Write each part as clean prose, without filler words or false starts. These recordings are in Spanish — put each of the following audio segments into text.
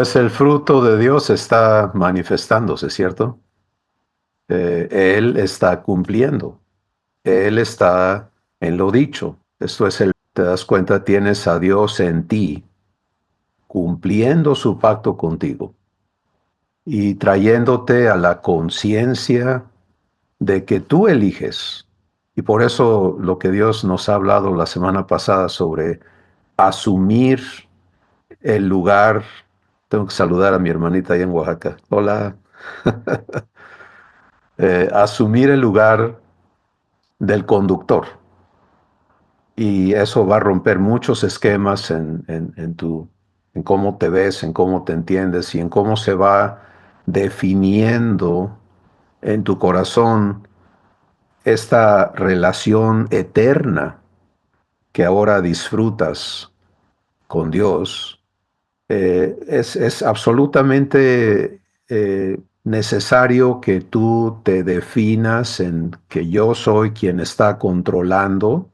Pues el fruto de Dios está manifestándose, ¿cierto? Él está cumpliendo. Él está en lo dicho. Esto es te das cuenta, tienes a Dios en ti, cumpliendo su pacto contigo y trayéndote a la conciencia de que tú eliges. Y por eso lo que Dios nos ha hablado la semana pasada sobre asumir el lugar. Tengo que saludar a mi hermanita ahí en Oaxaca. Hola. Asumir el lugar del conductor. Y eso va a romper muchos esquemas en cómo te ves, en cómo te entiendes y en cómo se va definiendo en tu corazón esta relación eterna que ahora disfrutas con Dios. Es absolutamente necesario que tú te definas en que yo soy quien está controlando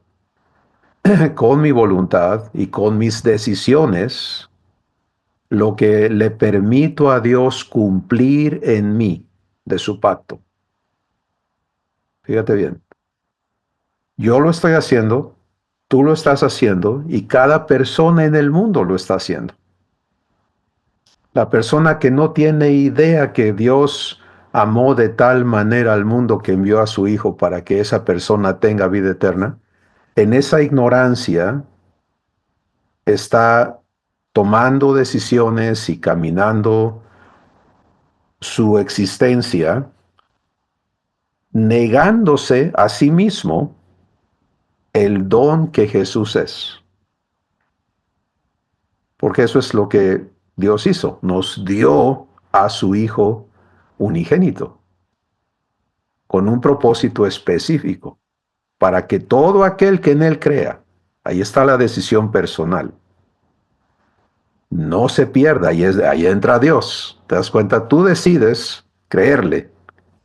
con mi voluntad y con mis decisiones lo que le permito a Dios cumplir en mí de su pacto. Fíjate bien, yo lo estoy haciendo, tú lo estás haciendo y cada persona en el mundo lo está haciendo. La persona que no tiene idea que Dios amó de tal manera al mundo que envió a su Hijo para que esa persona tenga vida eterna, en esa ignorancia está tomando decisiones y caminando su existencia, negándose a sí mismo el don que Jesús es. Porque eso es lo que Dios hizo, nos dio a su Hijo unigénito, con un propósito específico, para que todo aquel que en Él crea, ahí está la decisión personal, no se pierda, ahí entra Dios. ¿Te das cuenta? Tú decides creerle,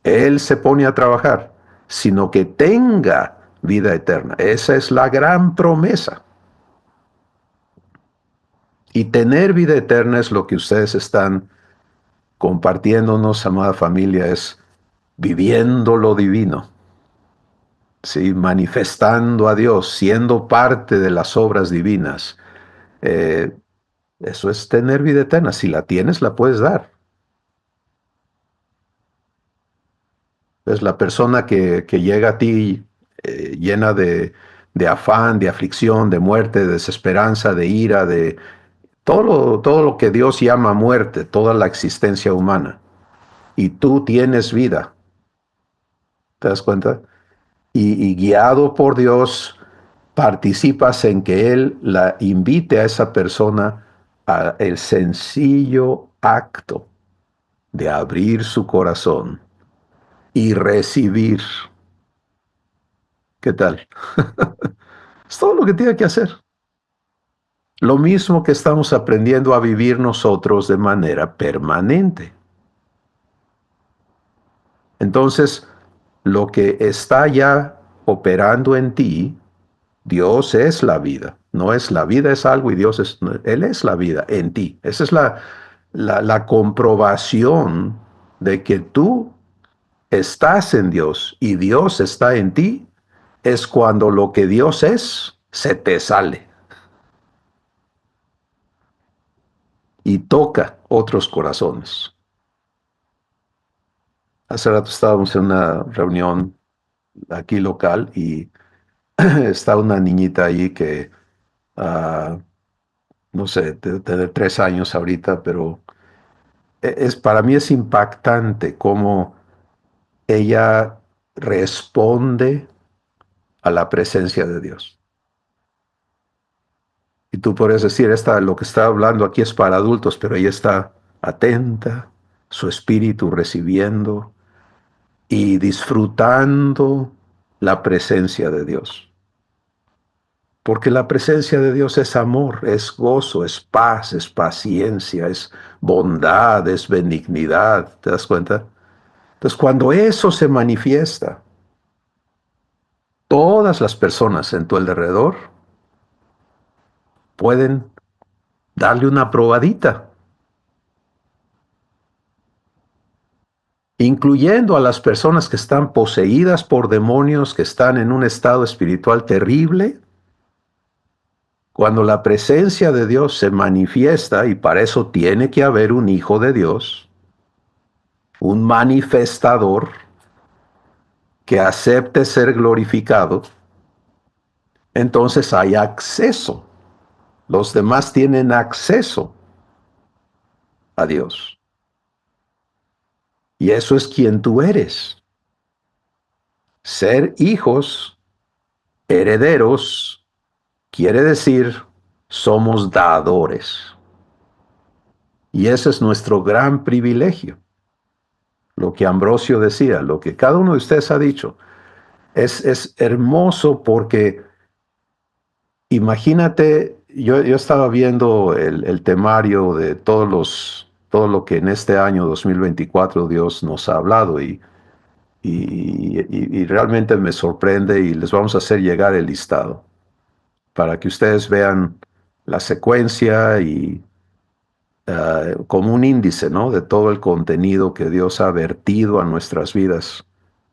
Él se pone a trabajar, sino que tenga vida eterna. Esa es la gran promesa. Y tener vida eterna es lo que ustedes están compartiéndonos, amada familia, es viviendo lo divino, ¿sí? Manifestando a Dios, siendo parte de las obras divinas. Eh, Eso es tener vida eterna. Si la tienes, la puedes dar. Es la persona que llega a ti llena de afán, de aflicción, de muerte, de desesperanza, de ira, de todo lo que Dios llama muerte, toda la existencia humana. Y tú tienes vida. ¿Te das cuenta? Y guiado por Dios, participas en que Él la invite a esa persona a el sencillo acto de abrir su corazón y recibir. ¿Qué tal? Es todo lo que tiene que hacer. Lo mismo que estamos aprendiendo a vivir nosotros de manera permanente. Entonces, lo que está ya operando en ti, Dios es la vida. No es la vida es algo y Dios es, Él es la vida en ti. Esa es la comprobación de que tú estás en Dios y Dios está en ti, es cuando lo que Dios es se te sale y toca otros corazones. Hace rato estábamos en una reunión aquí local y está una niñita ahí que, uh, no sé, de 3 años ahorita, pero para mí es impactante cómo ella responde a la presencia de Dios. Y tú puedes decir, lo que está hablando aquí es para adultos, pero ella está atenta, su espíritu recibiendo y disfrutando la presencia de Dios. Porque la presencia de Dios es amor, es gozo, es paz, es paciencia, es bondad, es benignidad. ¿Te das cuenta? Entonces, cuando eso se manifiesta, todas las personas en tu alrededor pueden darle una probadita incluyendo a las personas que están poseídas por demonios, que están en un estado espiritual terrible. Cuando la presencia de Dios se manifiesta, y para eso tiene que haber un hijo de Dios, un manifestador que acepte ser glorificado, entonces hay acceso. Los demás tienen acceso a Dios. Y eso es quien tú eres. Ser hijos, herederos, quiere decir somos dadores. Y ese es nuestro gran privilegio. Lo que Ambrosio decía, lo que cada uno de ustedes ha dicho, es hermoso porque imagínate, yo estaba viendo el temario de todo lo que en este año 2024 Dios nos ha hablado y realmente me sorprende y les vamos a hacer llegar el listado para que ustedes vean la secuencia y como un índice, ¿no? De todo el contenido que Dios ha vertido a nuestras vidas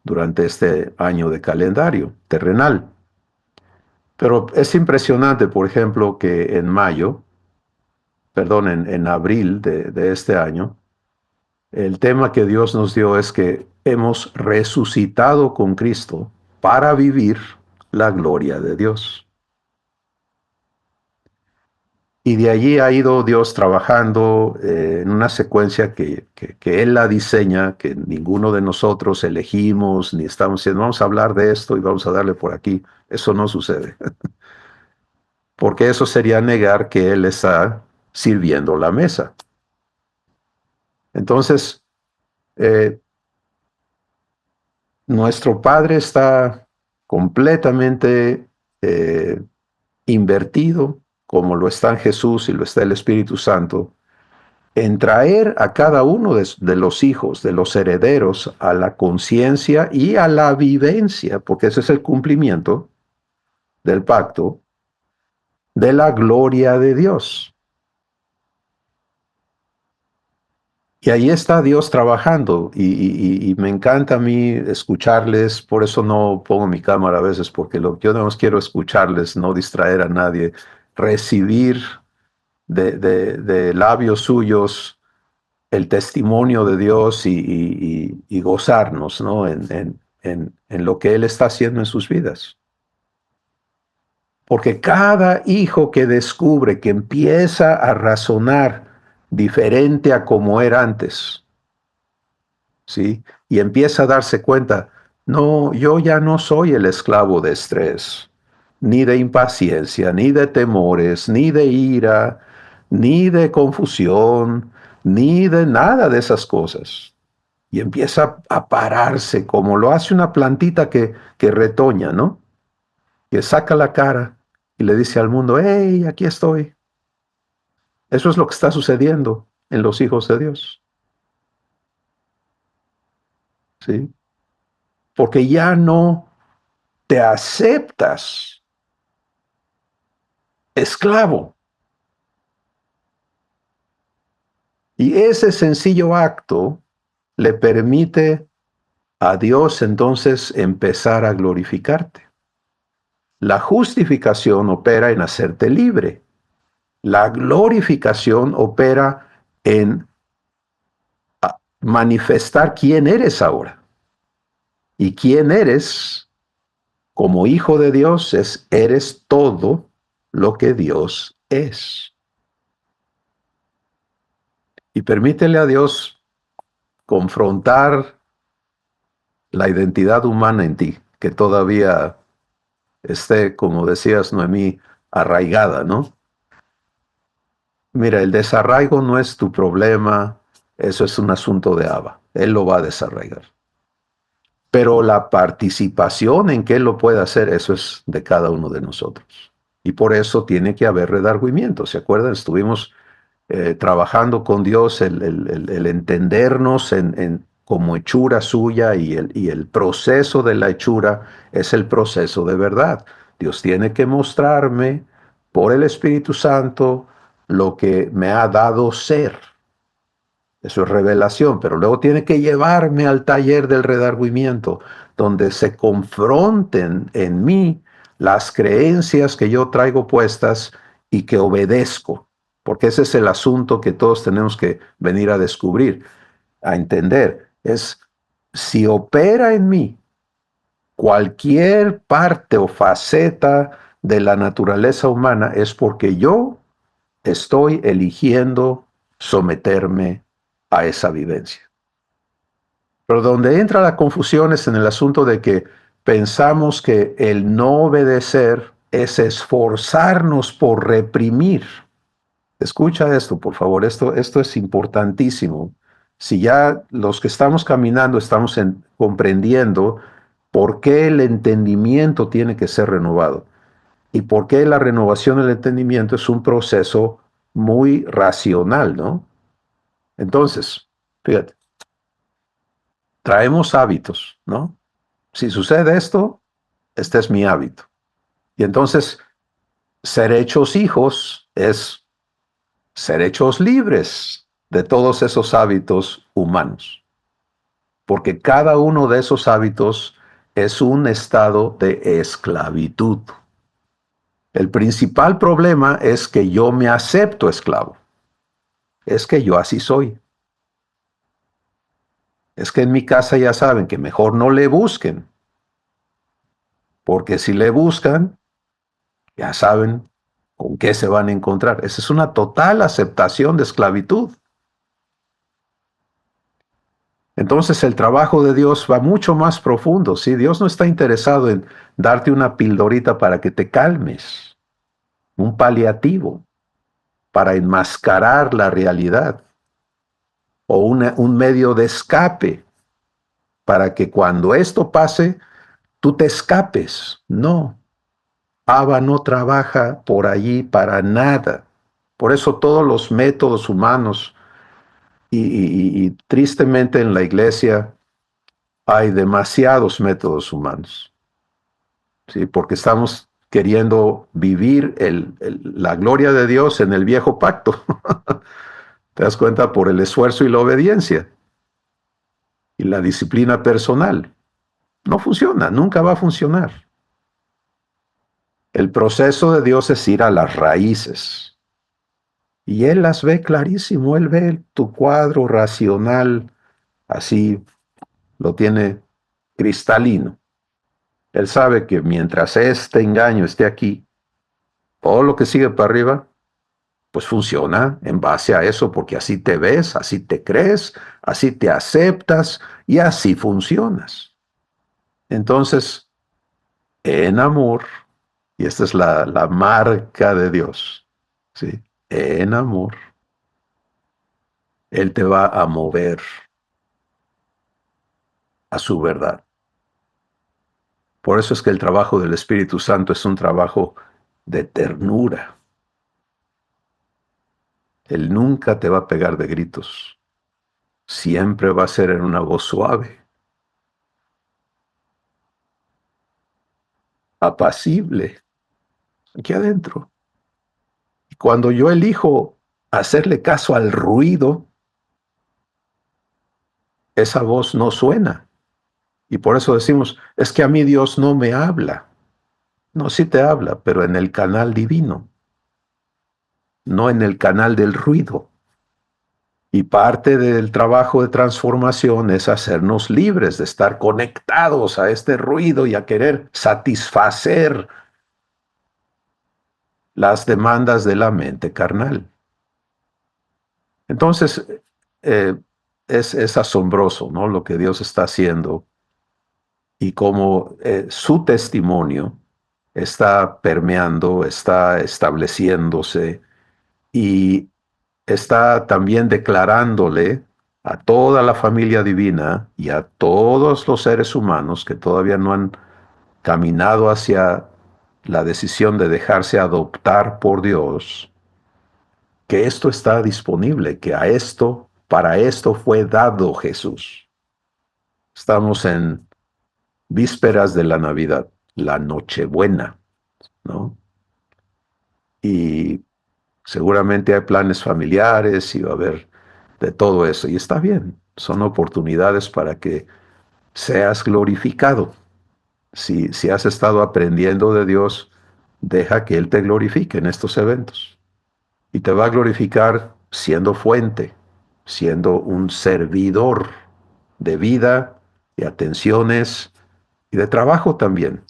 durante este año de calendario terrenal. Pero es impresionante, por ejemplo, que en abril de este año, el tema que Dios nos dio es que hemos resucitado con Cristo para vivir la gloria de Dios. Y de allí ha ido Dios trabajando en una secuencia que Él la diseña, que ninguno de nosotros elegimos, ni estamos diciendo, vamos a hablar de esto y vamos a darle por aquí. Eso no sucede. Porque eso sería negar que Él está sirviendo la mesa. Entonces, eh, nuestro Padre está completamente invertido, como lo está en Jesús y lo está el Espíritu Santo, en traer a cada uno de los hijos, de los herederos, a la conciencia y a la vivencia, porque ese es el cumplimiento del pacto, de la gloria de Dios. Y ahí está Dios trabajando y me encanta a mí escucharles, por eso no pongo mi cámara a veces, porque yo no quiero escucharles, no distraer a nadie, recibir de labios suyos el testimonio de Dios y gozarnos, ¿no? En lo que Él está haciendo en sus vidas. Porque cada hijo que descubre, que empieza a razonar diferente a como era antes, ¿sí? Y empieza a darse cuenta, no, yo ya no soy el esclavo de estrés, ni de impaciencia, ni de temores, ni de ira, ni de confusión, ni de nada de esas cosas. Y empieza a pararse como lo hace una plantita que retoña, ¿no? Que saca la cara y le dice al mundo, hey, aquí estoy. Eso es lo que está sucediendo en los hijos de Dios, ¿sí? Porque ya no te aceptas esclavo. Y ese sencillo acto le permite a Dios entonces empezar a glorificarte. La justificación opera en hacerte libre. La glorificación opera en manifestar quién eres ahora. Y quién eres como hijo de Dios eres todo lo que Dios es. Y permítele a Dios confrontar la identidad humana en ti, que todavía esté, como decías, Noemí, arraigada, ¿no? Mira, el desarraigo no es tu problema, eso es un asunto de Abba. Él lo va a desarraigar. Pero la participación en que Él lo pueda hacer, eso es de cada uno de nosotros. Y por eso tiene que haber redargüimiento. ¿Se acuerdan? Estuvimos trabajando con Dios el entendernos como hechura suya y el proceso de la hechura es el proceso de verdad. Dios tiene que mostrarme por el Espíritu Santo lo que me ha dado ser. Eso es revelación, pero luego tiene que llevarme al taller del redargüimiento, donde se confronten en mí las creencias que yo traigo puestas y que obedezco, porque ese es el asunto que todos tenemos que venir a descubrir, a entender. Es si opera en mí cualquier parte o faceta de la naturaleza humana, es porque yo estoy eligiendo someterme a esa vivencia. Pero donde entra la confusión es en el asunto de que pensamos que el no obedecer es esforzarnos por reprimir. Escucha esto, por favor, esto es importantísimo. Si ya los que estamos caminando estamos comprendiendo por qué el entendimiento tiene que ser renovado y por qué la renovación del entendimiento es un proceso muy racional, ¿no? Entonces, fíjate, traemos hábitos, ¿no? Si sucede esto, este es mi hábito. Y entonces, ser hechos hijos es ser hechos libres de todos esos hábitos humanos, porque cada uno de esos hábitos es un estado de esclavitud. El principal problema es que yo me acepto esclavo. Es que yo así soy. Es que en mi casa ya saben que mejor no le busquen, porque si le buscan, ya saben con qué se van a encontrar. Esa es una total aceptación de esclavitud. Entonces el trabajo de Dios va mucho más profundo. ¿Sí? Dios no está interesado en darte una pildorita para que te calmes, un paliativo para enmascarar la realidad o un medio de escape para que cuando esto pase, tú te escapes. No, Abba no trabaja por allí para nada. Por eso todos los métodos humanos y tristemente en la iglesia hay demasiados métodos humanos, ¿sí? Porque estamos queriendo vivir la gloria de Dios en el viejo pacto. ¿Te das cuenta? Por el esfuerzo y la obediencia y la disciplina personal. No funciona, nunca va a funcionar. El proceso de Dios es ir a las raíces. Y Él las ve clarísimo, Él ve tu cuadro racional, así lo tiene cristalino. Él sabe que mientras este engaño esté aquí, todo lo que sigue para arriba, pues funciona en base a eso, porque así te ves, así te crees, así te aceptas y así funcionas. Entonces, en amor, y esta es la marca de Dios, ¿sí? En amor, Él te va a mover a su verdad. Por eso es que el trabajo del Espíritu Santo es un trabajo de ternura. Él nunca te va a pegar de gritos. Siempre va a ser en una voz suave, apacible, aquí adentro. Y cuando yo elijo hacerle caso al ruido, esa voz no suena. Y por eso decimos, es que a mí Dios no me habla. No, sí te habla, pero en el canal divino, no en el canal del ruido. Y parte del trabajo de transformación es hacernos libres de estar conectados a este ruido y a querer satisfacer las demandas de la mente carnal. Entonces, eh, es asombroso, ¿no? Lo que Dios está haciendo y cómo su testimonio está permeando, está estableciéndose y está también declarándole a toda la familia divina y a todos los seres humanos que todavía no han caminado hacia la decisión de dejarse adoptar por Dios, que esto está disponible, que para esto fue dado Jesús. Estamos en vísperas de la Navidad, la Nochebuena, ¿no? Y seguramente hay planes familiares y va a haber de todo eso. Y está bien, son oportunidades para que seas glorificado. Si has estado aprendiendo de Dios, deja que Él te glorifique en estos eventos. Y te va a glorificar siendo fuente, siendo un servidor de vida, de atenciones y de trabajo también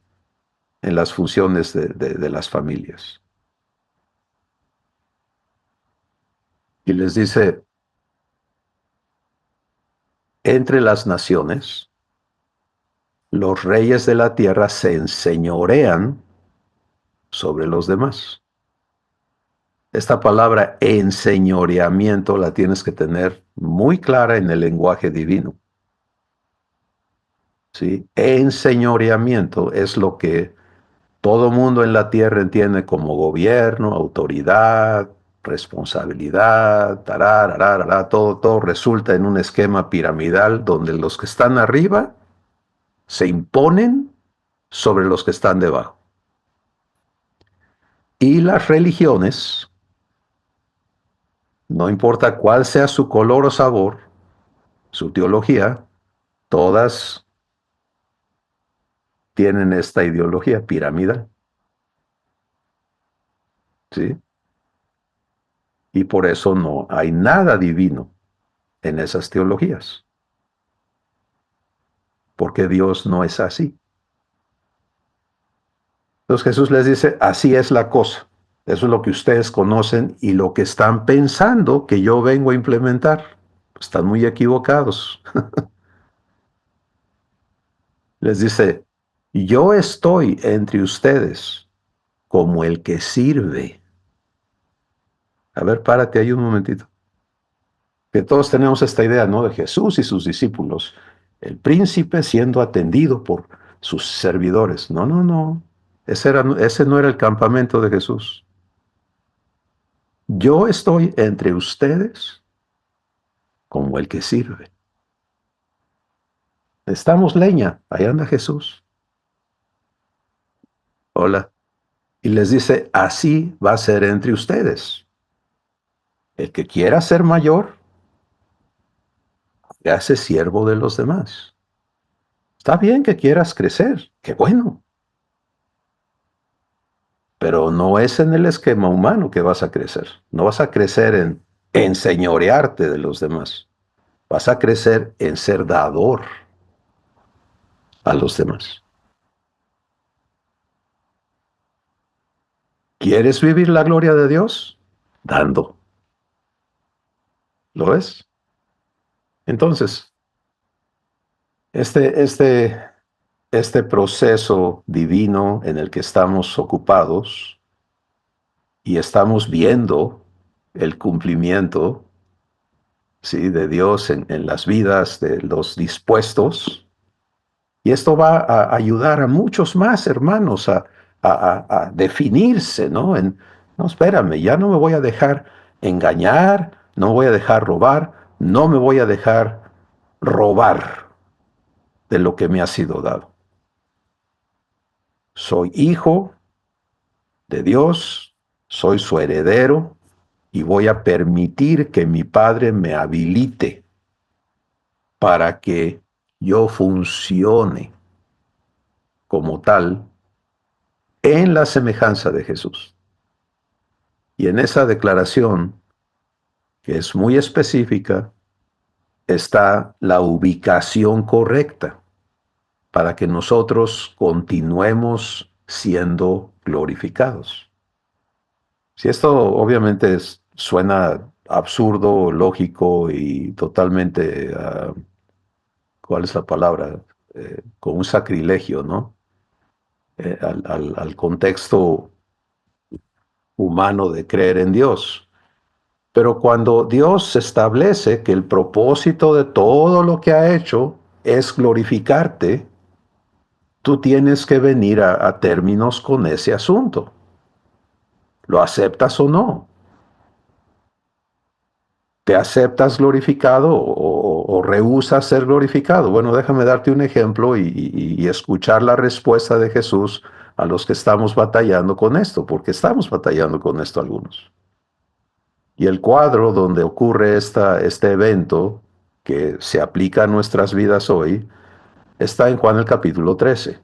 en las funciones de las familias. Y les dice, entre las naciones, los reyes de la tierra se enseñorean sobre los demás. Esta palabra enseñoreamiento la tienes que tener muy clara en el lenguaje divino. ¿Sí? Enseñoreamiento es lo que todo mundo en la tierra entiende como gobierno, autoridad, responsabilidad, todo resulta en un esquema piramidal donde los que están arriba se imponen sobre los que están debajo. Y las religiones, no importa cuál sea su color o sabor, su teología, todas tienen esta ideología piramidal, ¿sí? Y por eso no hay nada divino en esas teologías, porque Dios no es así. Entonces Jesús les dice, así es la cosa. Eso es lo que ustedes conocen y lo que están pensando que yo vengo a implementar. Están muy equivocados. Les dice, yo estoy entre ustedes como el que sirve. A ver, párate ahí un momentito. Que todos tenemos esta idea, ¿no? De Jesús y sus discípulos. El príncipe siendo atendido por sus servidores. No, no, no. Ese no era el campamento de Jesús. Yo estoy entre ustedes como el que sirve. Estamos leña. Ahí anda Jesús. Hola. Y les dice, así va a ser entre ustedes. El que quiera ser mayor, hace siervo de los demás. Está bien que quieras crecer, qué bueno. Pero no es en el esquema humano que vas a crecer. No vas a crecer en enseñorearte de los demás. Vas a crecer en ser dador a los demás. ¿Quieres vivir la gloria de Dios? Dando. ¿Lo ves? Entonces, este, este, este proceso divino en el que estamos ocupados y estamos viendo el cumplimiento, ¿sí?, de Dios en las vidas de los dispuestos. Y esto va a ayudar a muchos más hermanos a definirse, ¿no? No, espérame, ya no me voy a dejar engañar, no me voy a dejar robar, no me voy a dejar robar de lo que me ha sido dado. Soy hijo de Dios, soy su heredero y voy a permitir que mi Padre me habilite para que yo funcione como tal en la semejanza de Jesús. Y en esa declaración, que es muy específica, está la ubicación correcta para que nosotros continuemos siendo glorificados. Si esto obviamente suena absurdo, lógico y totalmente, ¿cuál es la palabra? Con un sacrilegio, ¿no? Al contexto humano de creer en Dios. Pero cuando Dios establece que el propósito de todo lo que ha hecho es glorificarte, tú tienes que venir a términos con ese asunto. ¿Lo aceptas o no? ¿Te aceptas glorificado o rehusas ser glorificado? Bueno, déjame darte un ejemplo y escuchar la respuesta de Jesús a los que estamos batallando con esto, porque estamos batallando con esto algunos. Y el cuadro donde ocurre este evento que se aplica a nuestras vidas hoy está en Juan el capítulo 13.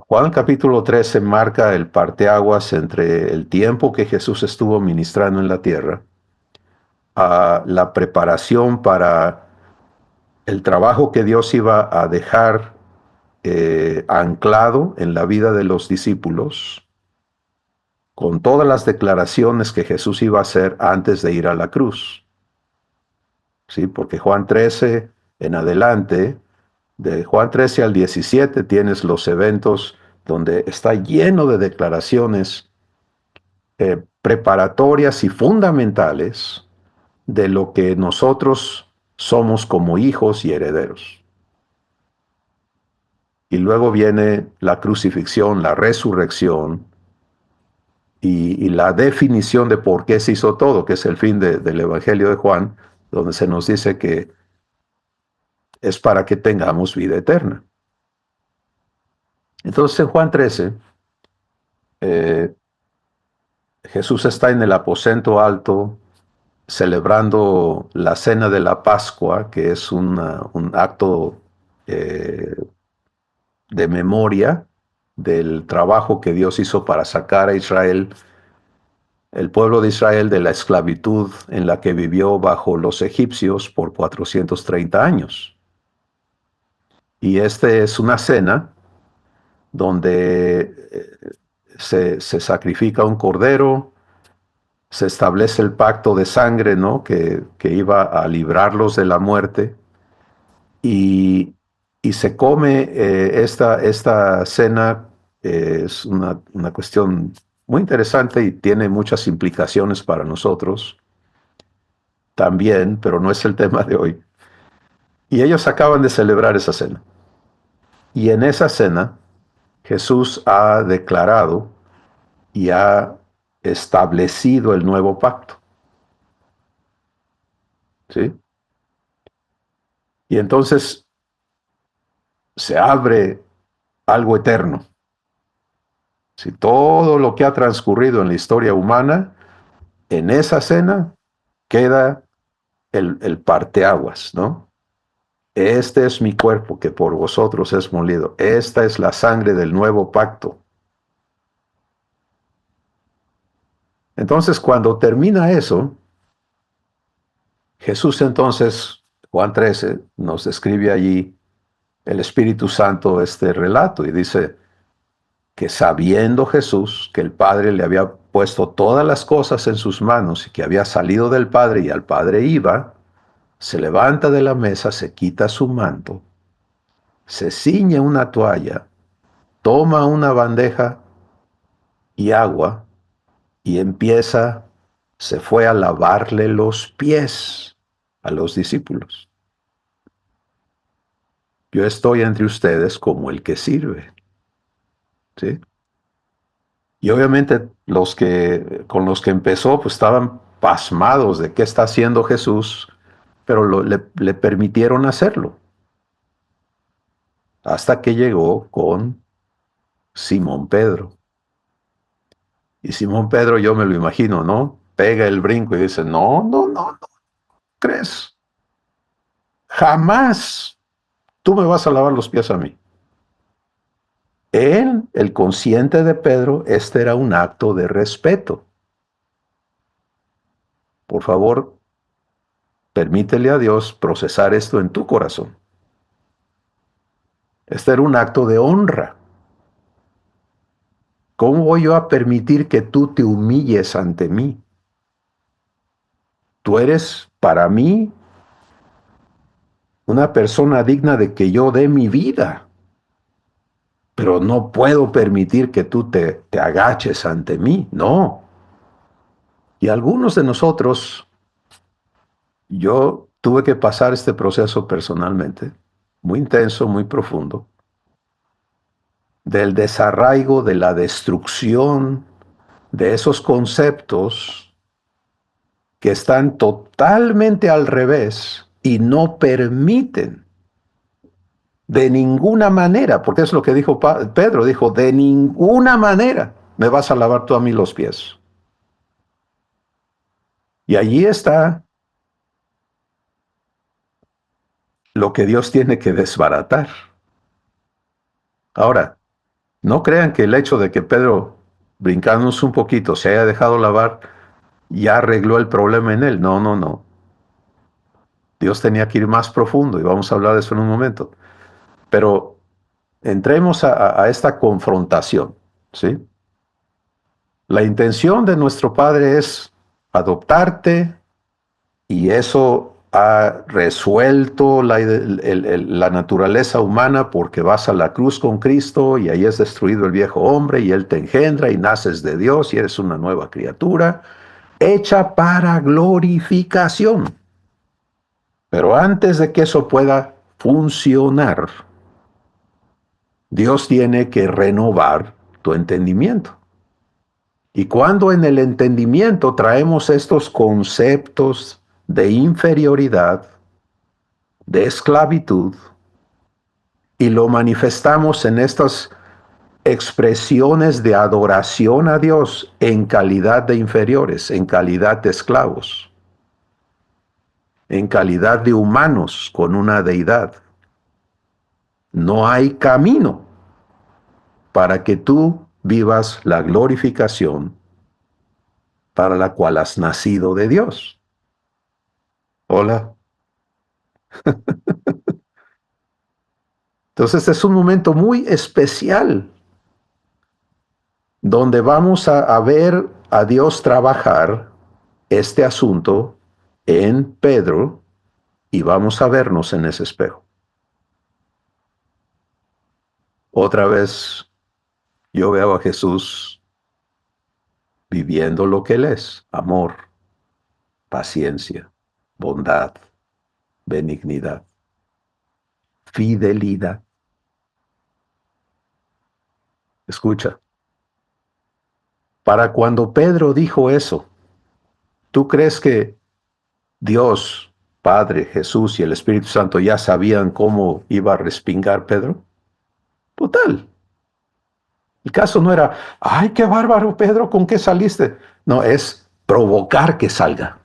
Juan el capítulo 13 marca el parteaguas entre el tiempo que Jesús estuvo ministrando en la tierra a la preparación para el trabajo que Dios iba a dejar anclado en la vida de los discípulos, con todas las declaraciones que Jesús iba a hacer antes de ir a la cruz. ¿Sí? Porque Juan 13 en adelante, de Juan 13 al 17, tienes los eventos donde está lleno de declaraciones preparatorias y fundamentales de lo que nosotros somos como hijos y herederos. Y luego viene la crucifixión, la resurrección y la definición de por qué se hizo todo, que es el fin del Evangelio de Juan, donde se nos dice que es para que tengamos vida eterna. Entonces en Juan 13, eh, Jesús está en el aposento alto celebrando la cena de la Pascua, que es un acto eh, de memoria del trabajo que Dios hizo para sacar a Israel, el pueblo de Israel, de la esclavitud en la que vivió bajo los egipcios por 430 años. Y esta es una cena donde se sacrifica un cordero, se establece el pacto de sangre, ¿no? que iba a librarlos de la muerte, y, y se come esta cena. Es una cuestión muy interesante y tiene muchas implicaciones para nosotros también, pero no es el tema de hoy. Y ellos acaban de celebrar esa cena. Y en esa cena Jesús ha declarado y ha establecido el nuevo pacto. ¿Sí? Y entonces se abre algo eterno. Si todo lo que ha transcurrido en la historia humana, en esa cena queda el parteaguas, ¿no? Este es mi cuerpo que por vosotros es molido. Esta es la sangre del nuevo pacto. Entonces, cuando termina eso, Jesús entonces, Juan 13, nos describe allí el Espíritu Santo este relato y dice que sabiendo Jesús que el Padre le había puesto todas las cosas en sus manos y que había salido del Padre y al Padre iba, se levanta de la mesa, se quita su manto, se ciñe una toalla, toma una bandeja y agua y se fue a lavarle los pies a los discípulos. Yo estoy entre ustedes como el que sirve. ¿Sí? Y obviamente con los que empezó pues estaban pasmados de qué está haciendo Jesús, pero le permitieron hacerlo. Hasta que llegó con Simón Pedro. Y Simón Pedro, yo me lo imagino, ¿no? Pega el brinco y dice, no, no, no, no, ¿crees? Jamás tú me vas a lavar los pies a mí. En el consciente de Pedro, este era un acto de respeto. Por favor, permítele a Dios procesar esto en tu corazón. Este era un acto de honra. ¿Cómo voy yo a permitir que tú te humilles ante mí? Tú eres para mí una persona digna de que yo dé mi vida, pero no puedo permitir que tú te agaches ante mí, no. Y algunos de nosotros, yo tuve que pasar este proceso personalmente, muy intenso, muy profundo, del desarraigo, de la destrucción de esos conceptos que están totalmente al revés y no permiten de ninguna manera, porque es lo que dijo Pedro, dijo, de ninguna manera me vas a lavar tú a mí los pies. Y allí está lo que Dios tiene que desbaratar. Ahora, no crean que el hecho de que Pedro, brincándonos un poquito, se haya dejado lavar, ya arregló el problema en él. No, no, no. Dios tenía que ir más profundo y vamos a hablar de eso en un momento. Pero entremos a esta confrontación, ¿sí? La intención de nuestro Padre es adoptarte y eso ha resuelto la naturaleza humana porque vas a la cruz con Cristo y ahí es destruido el viejo hombre y Él te engendra y naces de Dios y eres una nueva criatura hecha para glorificación. Pero antes de que eso pueda funcionar, Dios tiene que renovar tu entendimiento. Y cuando en el entendimiento traemos estos conceptos de inferioridad, de esclavitud, y lo manifestamos en estas expresiones de adoración a Dios en calidad de inferiores, en calidad de esclavos, en calidad de humanos con una deidad, no hay camino para que tú vivas la glorificación para la cual has nacido de Dios. Hola. Entonces este es un momento muy especial donde vamos a ver a Dios trabajar este asunto en Pedro y vamos a vernos en ese espejo. Otra vez yo veo a Jesús viviendo lo que Él es: amor, paciencia, bondad, benignidad, fidelidad. Escucha, para cuando Pedro dijo eso, ¿tú crees que Dios, Padre, Jesús y el Espíritu Santo ya sabían cómo iba a respingar Pedro? Total. El caso no era, ay, qué bárbaro, Pedro, ¿con qué saliste? No, es provocar que salga.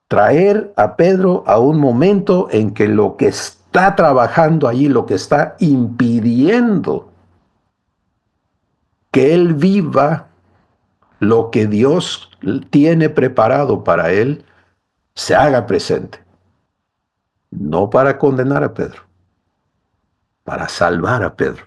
Traer a Pedro a un momento en que lo que está trabajando allí, lo que está impidiendo que él viva lo que Dios tiene preparado para él, se haga presente. No para condenar a Pedro, para salvar a Pedro.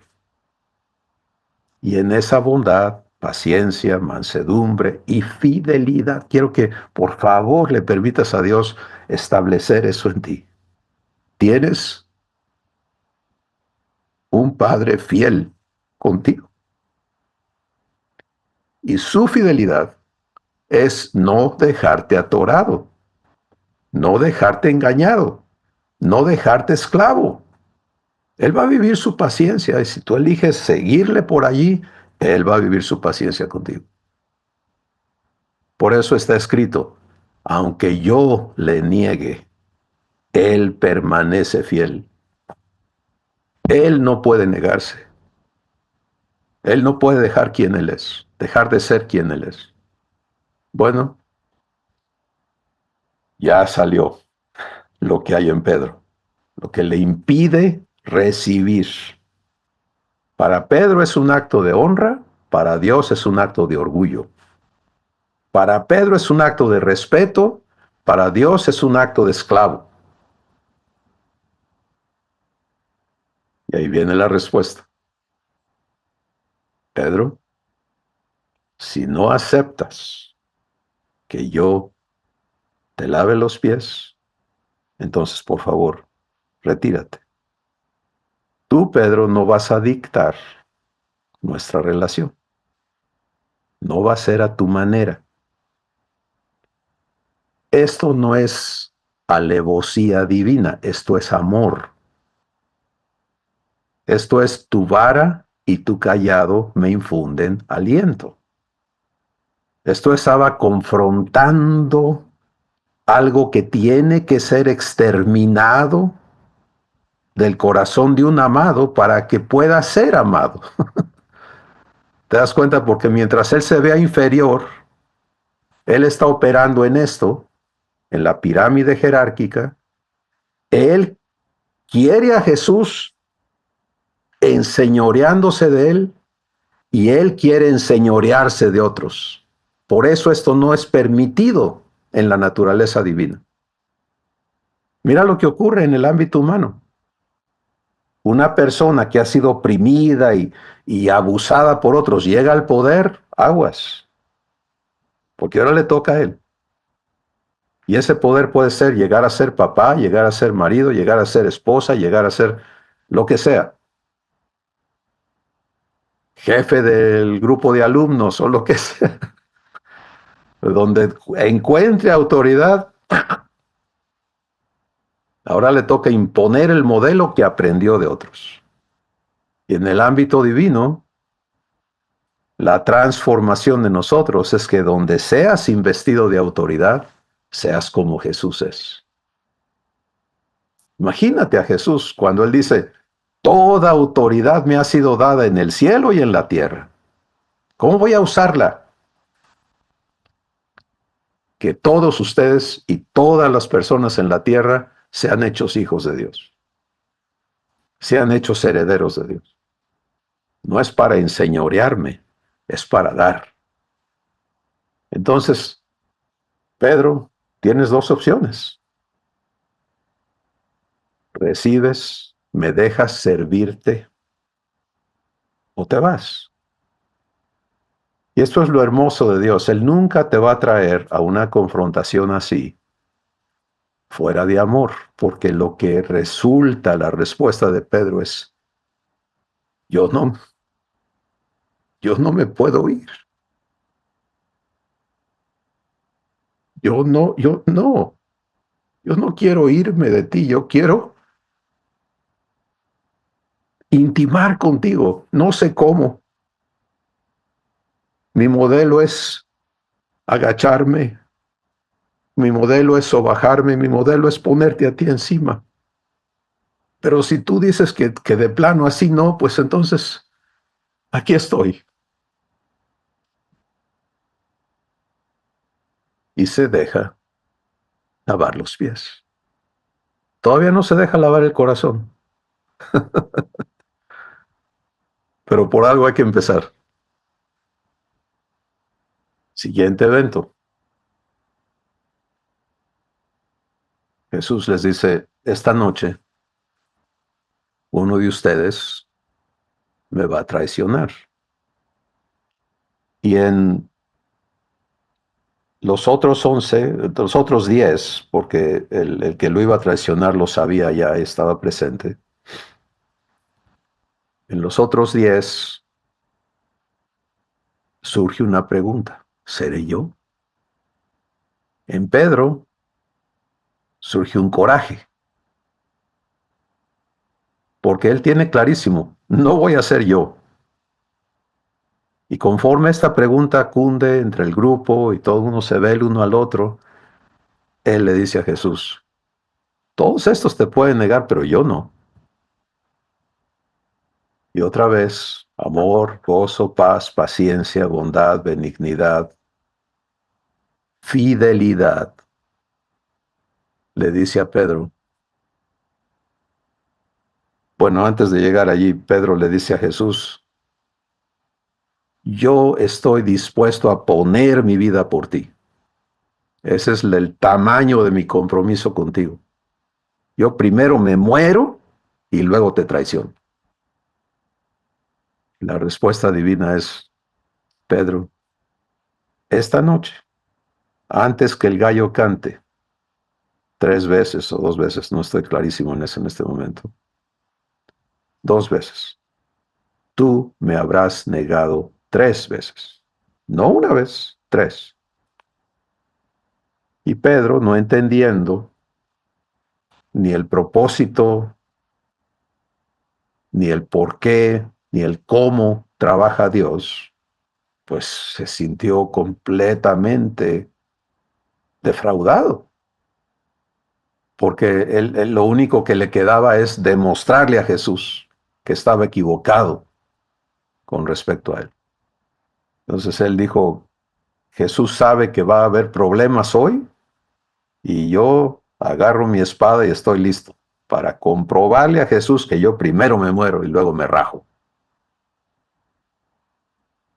Y en esa bondad, paciencia, mansedumbre y fidelidad, quiero que por favor le permitas a Dios establecer eso en ti. Tienes un Padre fiel contigo. Y su fidelidad es no dejarte atorado, no dejarte engañado, no dejarte esclavo. Él va a vivir su paciencia y si tú eliges seguirle por allí, Él va a vivir su paciencia contigo. Por eso está escrito, aunque yo le niegue, Él permanece fiel. Él no puede negarse. Él no puede dejar quien Él es, dejar de ser quien Él es. Bueno, ya salió lo que hay en Pedro, lo que le impide recibir. Para Pedro es un acto de honra, para Dios es un acto de orgullo. Para Pedro es un acto de respeto, para Dios es un acto de esclavo. Y ahí viene la respuesta. Pedro, si no aceptas que yo te lave los pies, entonces por favor, retírate. Tú, Pedro, no vas a dictar nuestra relación. No va a ser a tu manera. Esto no es alevosía divina, esto es amor. Esto es tu vara y tu callado me infunden aliento. Esto estaba confrontando algo que tiene que ser exterminado del corazón de un amado para que pueda ser amado. ¿Te das cuenta? Porque mientras él se vea inferior, Él está operando en esto, en la pirámide jerárquica. Él quiere a Jesús enseñoreándose de él y él quiere enseñorearse de otros. Por eso esto no es permitido en la naturaleza divina. Mira lo que ocurre en el ámbito humano. Una persona que ha sido oprimida y abusada por otros llega al poder, aguas, porque ahora le toca a él. Y ese poder puede ser llegar a ser papá, llegar a ser marido, llegar a ser esposa, llegar a ser lo que sea. Jefe del grupo de alumnos o lo que sea. Donde encuentre autoridad, ahora le toca imponer el modelo que aprendió de otros. Y en el ámbito divino, la transformación de nosotros es que donde seas investido de autoridad, seas como Jesús es. Imagínate a Jesús cuando Él dice, toda autoridad me ha sido dada en el cielo y en la tierra. ¿Cómo voy a usarla? Que todos ustedes y todas las personas en la tierra sean hechos hijos de Dios. Sean hechos herederos de Dios. No es para enseñorearme, es para dar. Entonces, Pedro, tienes dos opciones. Recibes, me dejas servirte o te vas. Y esto es lo hermoso de Dios. Él nunca te va a traer a una confrontación así fuera de amor, porque lo que resulta la respuesta de Pedro es, yo no, yo no me puedo ir. Yo no quiero irme de ti, yo quiero intimar contigo, no sé cómo. Mi modelo es agacharme, mi modelo es sobajarme, mi modelo es ponerte a ti encima. Pero si tú dices que de plano así no, pues entonces aquí estoy. Y se deja lavar los pies. Todavía no se deja lavar el corazón, pero por algo hay que empezar. Siguiente evento. Jesús les dice, esta noche uno de ustedes me va a traicionar. Y en los otros 11, los otros 10, porque el que lo iba a traicionar lo sabía ya, estaba presente. En los otros 10 surge una pregunta, ¿seré yo? En Pedro surge un coraje, porque él tiene clarísimo, no voy a ser yo. Y conforme esta pregunta cunde entre el grupo y todo uno se ve el uno al otro, él le dice a Jesús, todos estos te pueden negar, pero yo no. Y otra vez, amor, gozo, paz, paciencia, bondad, benignidad, fidelidad, le dice a Pedro. Bueno, antes de llegar allí, Pedro le dice a Jesús, yo estoy dispuesto a poner mi vida por ti. Ese es el tamaño de mi compromiso contigo. Yo primero me muero y luego te traiciono. La respuesta divina es, Pedro, esta noche, antes que el gallo cante, 3 veces o 2 veces, no estoy clarísimo en eso en este momento, 2 veces, tú me habrás negado 3 veces, no una vez, 3. Y Pedro, no entendiendo ni el propósito, ni el por qué, ni el cómo trabaja Dios, pues se sintió completamente defraudado, porque él lo único que le quedaba es demostrarle a Jesús que estaba equivocado con respecto a él. Entonces él dijo, Jesús sabe que va a haber problemas hoy y yo agarro mi espada y estoy listo para comprobarle a Jesús que yo primero me muero y luego me rajo.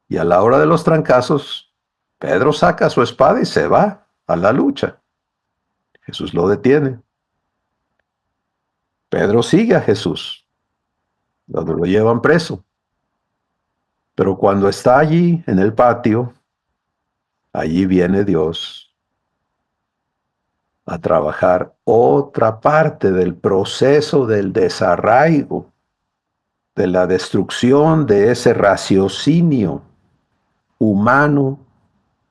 Y a la hora de los trancazos, Pedro saca su espada y se va a la lucha. Jesús lo detiene. Pedro sigue a Jesús, donde lo llevan preso. Pero cuando está allí en el patio, allí viene Dios a trabajar otra parte del proceso del desarraigo, de la destrucción de ese raciocinio humano,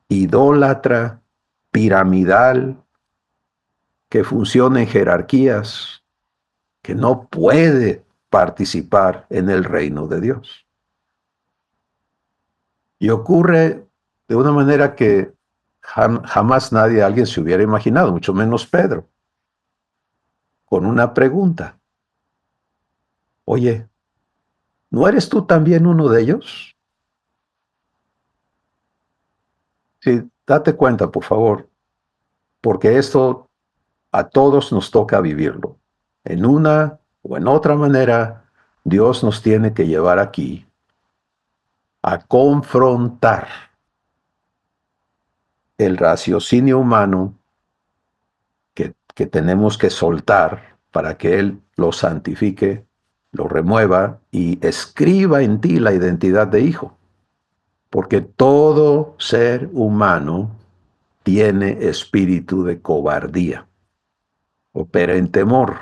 idólatra, piramidal, que funciona en jerarquías, que no puede participar en el reino de Dios. Y ocurre de una manera que jamás alguien se hubiera imaginado, mucho menos Pedro, con una pregunta. Oye, ¿no eres tú también uno de ellos? Sí, date cuenta, por favor, porque esto a todos nos toca vivirlo. En una o en otra manera, Dios nos tiene que llevar aquí a confrontar el raciocinio humano que tenemos que soltar para que Él lo santifique, lo remueva y escriba en ti la identidad de hijo. Porque todo ser humano tiene espíritu de cobardía, opera en temor.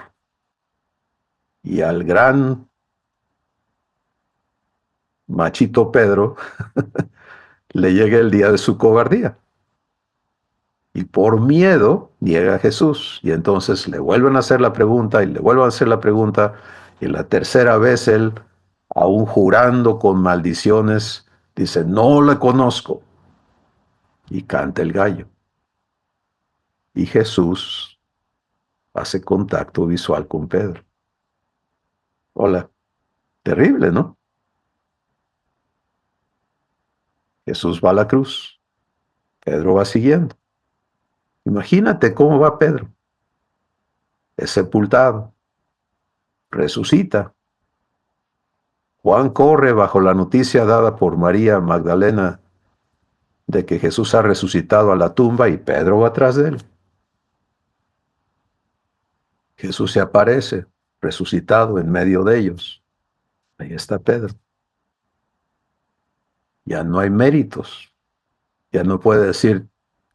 Y al gran machito Pedro le llega el día de su cobardía. Y por miedo niega a Jesús. Y entonces le vuelven a hacer la pregunta y le vuelven a hacer la pregunta. Y la tercera vez él, aún jurando con maldiciones, dice, no le conozco. Y canta el gallo. Y Jesús hace contacto visual con Pedro. Hola, terrible, ¿no? Jesús va a la cruz. Pedro va siguiendo. Imagínate cómo va Pedro. Es sepultado. Resucita. Juan corre bajo la noticia dada por María Magdalena de que Jesús ha resucitado a la tumba y Pedro va atrás de él. Jesús se aparece resucitado en medio de ellos. Ahí está Pedro. Ya no hay méritos. Ya no puede decir,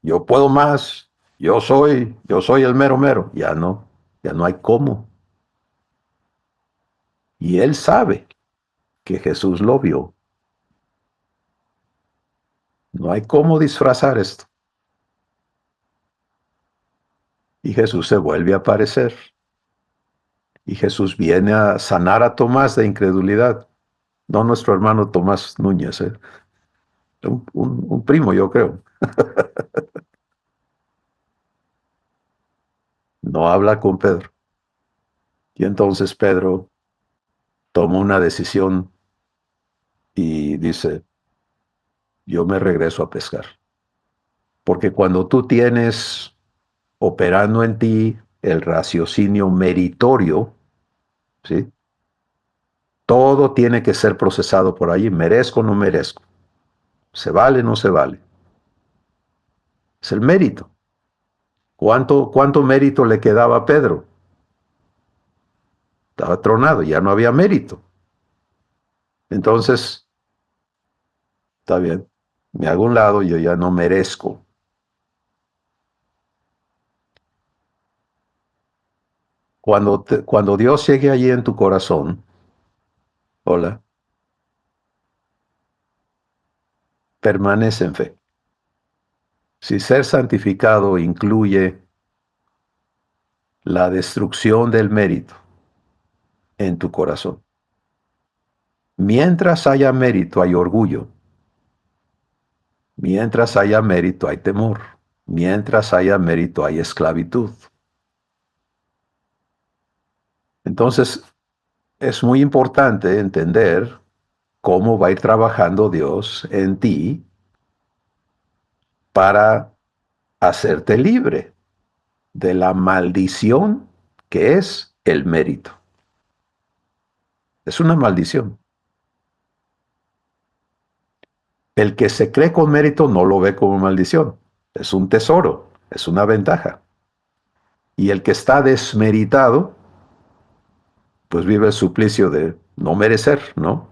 yo puedo más, yo soy el mero mero. Ya no hay cómo. Y él sabe que Jesús lo vio. No hay cómo disfrazar esto. Y Jesús se vuelve a aparecer. Y Jesús viene a sanar a Tomás de incredulidad. No nuestro hermano Tomás Núñez, un primo, yo creo. No habla con Pedro. Y entonces Pedro toma una decisión y dice, yo me regreso a pescar. Porque cuando tú tienes operando en ti el raciocinio meritorio, ¿sí? Todo tiene que ser procesado por allí. ¿Merezco o no merezco? ¿Se vale o no se vale? Es el mérito. ¿Cuánto mérito le quedaba a Pedro? Estaba tronado, ya no había mérito. Entonces, está bien, me hago un lado, yo ya no merezco. Cuando Dios llegue allí en tu corazón, hola, permanece en fe. Si ser santificado incluye la destrucción del mérito en tu corazón, mientras haya mérito hay orgullo, mientras haya mérito hay temor, mientras haya mérito hay esclavitud. Entonces, es muy importante entender cómo va a ir trabajando Dios en ti para hacerte libre de la maldición que es el mérito. Es una maldición. El que se cree con mérito no lo ve como maldición. Es un tesoro, es una ventaja. Y el que está desmeritado, pues vive el suplicio de no merecer, ¿no?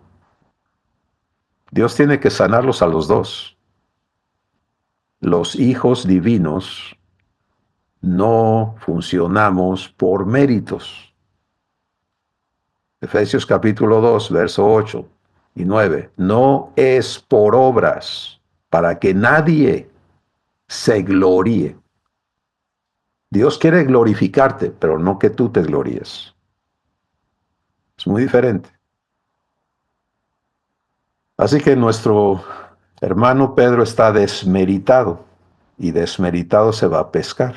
Dios tiene que sanarlos a los dos. Los hijos divinos no funcionamos por méritos. Efesios capítulo 2, verso 8 y 9. No es por obras para que nadie se gloríe. Dios quiere glorificarte, pero no que tú te gloríes. Es muy diferente. Así que nuestro hermano Pedro está desmeritado y desmeritado se va a pescar.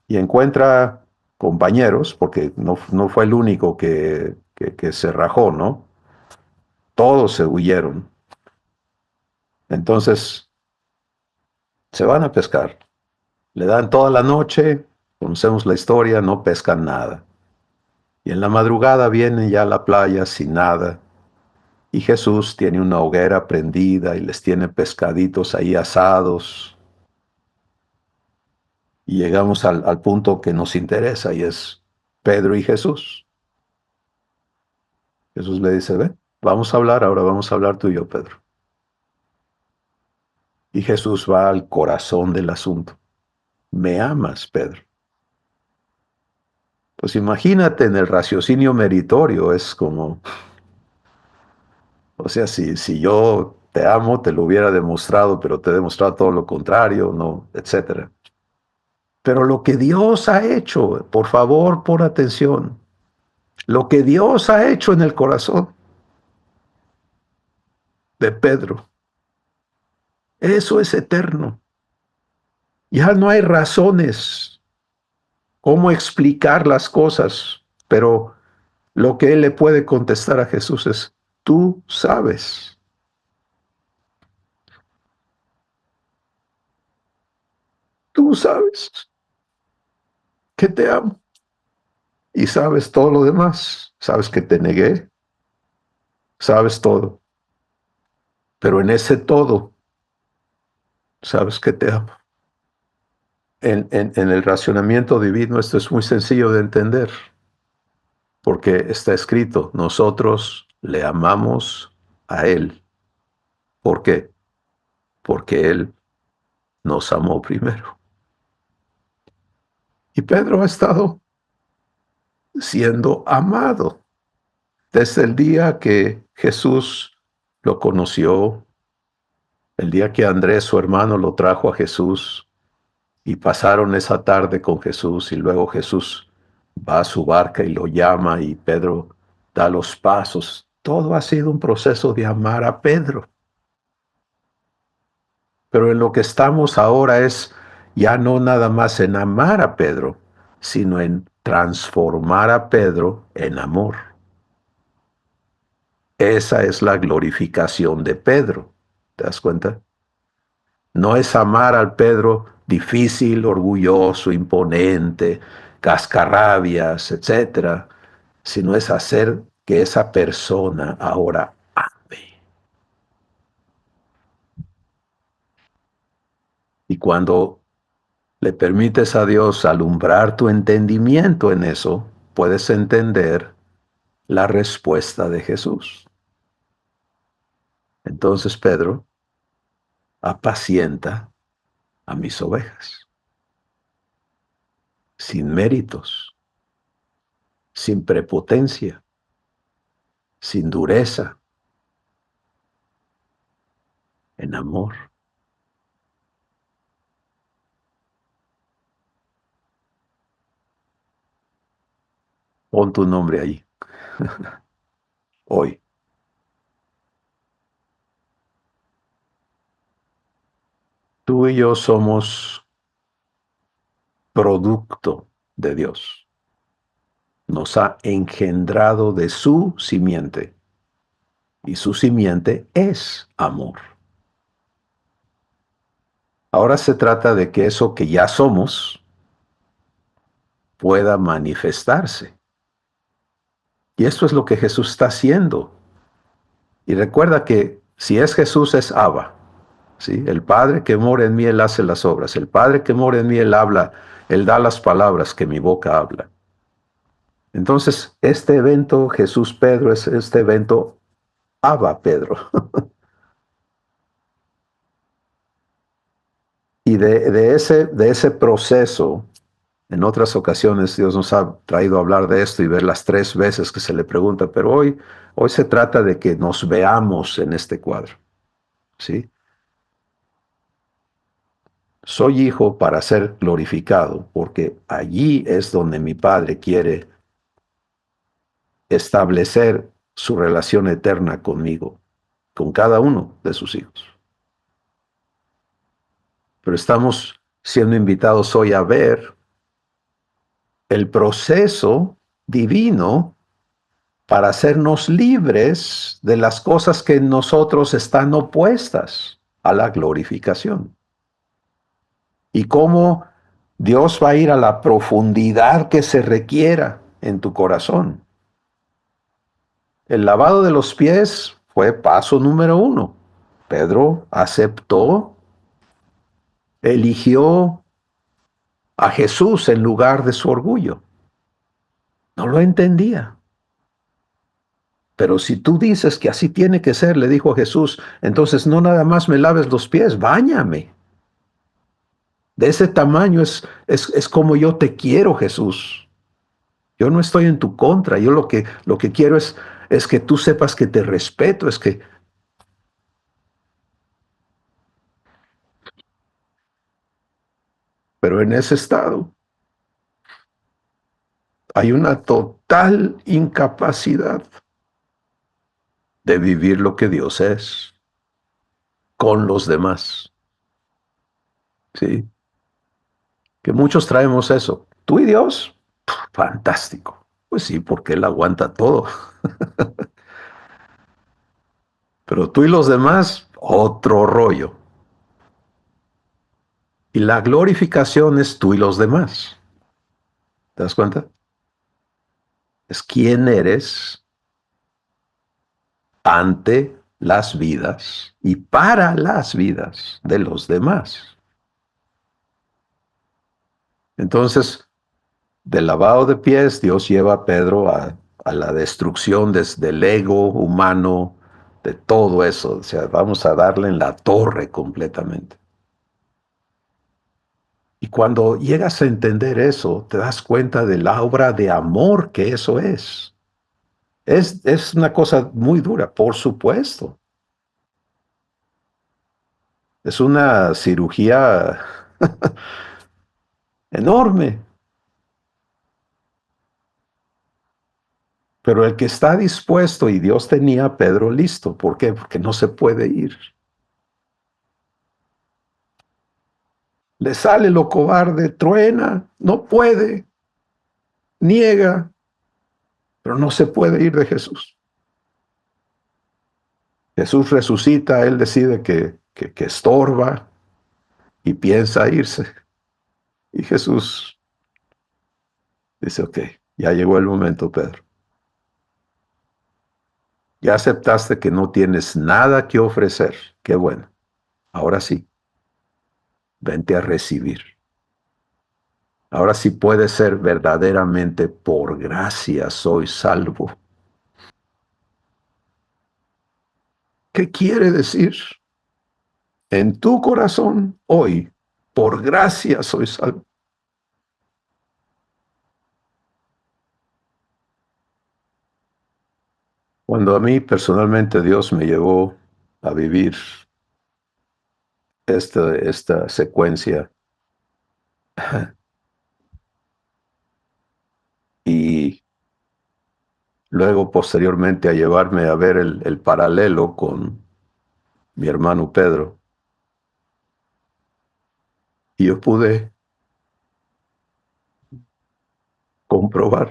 Y encuentra compañeros, porque no fue el único que se rajó, ¿no? Todos se huyeron. Entonces se van a pescar. Le dan toda la noche, conocemos la historia, no pescan nada. Y en la madrugada vienen ya a la playa sin nada. Y Jesús tiene una hoguera prendida y les tiene pescaditos ahí asados. Y llegamos al punto que nos interesa y es Pedro y Jesús. Jesús le dice, ven, vamos a hablar, ahora vamos a hablar tú y yo, Pedro. Y Jesús va al corazón del asunto. ¿Me amas, Pedro? Pues imagínate en el raciocinio meritorio, es como, o sea, si yo te amo, te lo hubiera demostrado, pero te he demostrado todo lo contrario, no, etcétera. Pero lo que Dios ha hecho, por favor, pon atención, lo que Dios ha hecho en el corazón de Pedro, eso es eterno. Ya no hay razones cómo explicar las cosas, pero lo que él le puede contestar a Jesús es, tú sabes que te amo y sabes todo lo demás, sabes que te negué, sabes todo, pero en ese todo sabes que te amo. En el racionamiento divino esto es muy sencillo de entender, porque está escrito, nosotros le amamos a Él. ¿Por qué? Porque Él nos amó primero. Y Pedro ha estado siendo amado desde el día que Jesús lo conoció, el día que Andrés, su hermano, lo trajo a Jesús y pasaron esa tarde con Jesús y luego Jesús va a su barca y lo llama y Pedro da los pasos. Todo ha sido un proceso de amar a Pedro. Pero en lo que estamos ahora es ya no nada más en amar a Pedro, sino en transformar a Pedro en amor. Esa es la glorificación de Pedro. ¿Te das cuenta? No es amar al Pedro difícil, orgulloso, imponente, cascarrabias, etcétera, sino es hacer que esa persona ahora ame. Y cuando le permites a Dios alumbrar tu entendimiento en eso, puedes entender la respuesta de Jesús. Entonces, Pedro, apacienta a mis ovejas, sin méritos, sin prepotencia, sin dureza, en amor. Pon tu nombre ahí, hoy. Tú y yo somos producto de Dios. Nos ha engendrado de su simiente. Y su simiente es amor. Ahora se trata de que eso que ya somos pueda manifestarse. Y esto es lo que Jesús está haciendo. Y recuerda que si es Jesús, es Abba. ¿Sí? El Padre que mora en mí, Él hace las obras. El Padre que mora en mí, Él habla. Él da las palabras que mi boca habla. Entonces, este evento, Jesús Pedro, es este evento Abba Pedro. Y de ese proceso, en otras ocasiones Dios nos ha traído a hablar de esto y ver las 3 veces que se le pregunta, pero hoy se trata de que nos veamos en este cuadro. ¿Sí? Soy hijo para ser glorificado, porque allí es donde mi Padre quiere establecer su relación eterna conmigo, con cada uno de sus hijos. Pero estamos siendo invitados hoy a ver el proceso divino para hacernos libres de las cosas que en nosotros están opuestas a la glorificación. Y cómo Dios va a ir a la profundidad que se requiera en tu corazón. El lavado de los pies fue paso número 1. Pedro aceptó, eligió a Jesús en lugar de su orgullo. No lo entendía. Pero si tú dices que así tiene que ser, le dijo Jesús, entonces no nada más me laves los pies, báñame. De ese tamaño es como yo te quiero, Jesús. Yo no estoy en tu contra. Yo lo que quiero es que tú sepas que te respeto, es que... Pero en ese estado hay una total incapacidad de vivir lo que Dios es con los demás. ¿Sí? Que muchos traemos eso. Tú y Dios, fantástico. Pues sí, porque Él aguanta todo. Pero tú y los demás, otro rollo. Y la glorificación es tú y los demás. ¿Te das cuenta? Es quién eres ante las vidas y para las vidas de los demás. Entonces, del lavado de pies, Dios lleva a Pedro a la destrucción desde el ego humano, de todo eso. O sea, vamos a darle en la torre completamente. Y cuando llegas a entender eso, te das cuenta de la obra de amor que eso es. Es una cosa muy dura, por supuesto. Es una cirugía enorme. Pero el que está dispuesto, y Dios tenía a Pedro listo, ¿por qué? Porque no se puede ir. Le sale lo cobarde, truena, no puede, niega, pero no se puede ir de Jesús. Jesús resucita, él decide que estorba y piensa irse. Y Jesús dice, ok, ya llegó el momento, Pedro. Ya aceptaste que no tienes nada que ofrecer. Qué bueno. Ahora sí, vente a recibir. Ahora sí puede ser verdaderamente por gracia soy salvo. ¿Qué quiere decir? En tu corazón hoy, por gracia soy salvo. Cuando a mí personalmente Dios me llevó a vivir esta secuencia y luego posteriormente a llevarme a ver el paralelo con mi hermano Pedro, y yo pude comprobar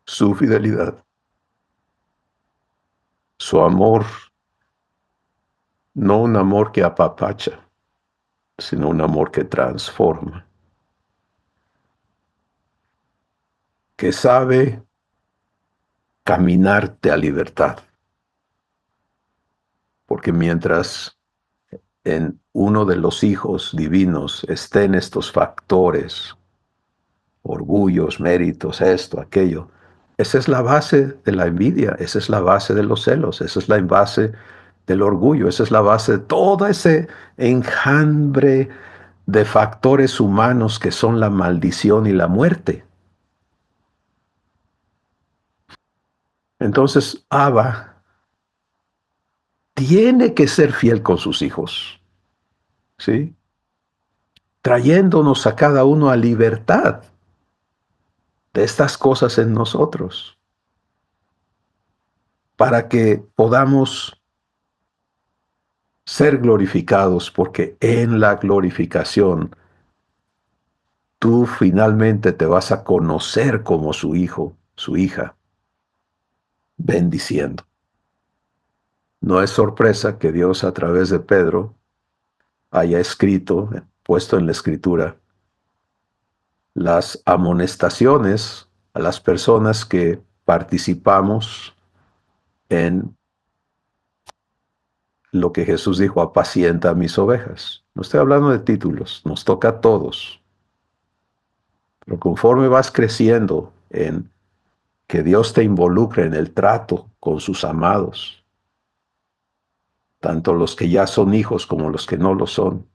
su fidelidad, su amor No un amor que apapacha, sino un amor que transforma, que sabe caminarte a libertad. Porque mientras en uno de los hijos divinos estén estos factores, orgullos, méritos, esto, aquello, esa es la base de la envidia, esa es la base de los celos, esa es la base del orgullo, esa es la base de todo ese enjambre de factores humanos que son la maldición y la muerte. Entonces, Abba tiene que ser fiel con sus hijos, ¿sí? Trayéndonos a cada uno a libertad de estas cosas en nosotros, para que podamos ser glorificados, porque en la glorificación tú finalmente te vas a conocer como su hijo, su hija, bendiciendo. No es sorpresa que Dios a través de Pedro haya escrito, puesto en la escritura, las amonestaciones a las personas que participamos en lo que Jesús dijo: apacienta a mis ovejas. No estoy hablando de títulos, nos toca a todos. Pero conforme vas creciendo en que Dios te involucre en el trato con sus amados, tanto los que ya son hijos como los que no lo son,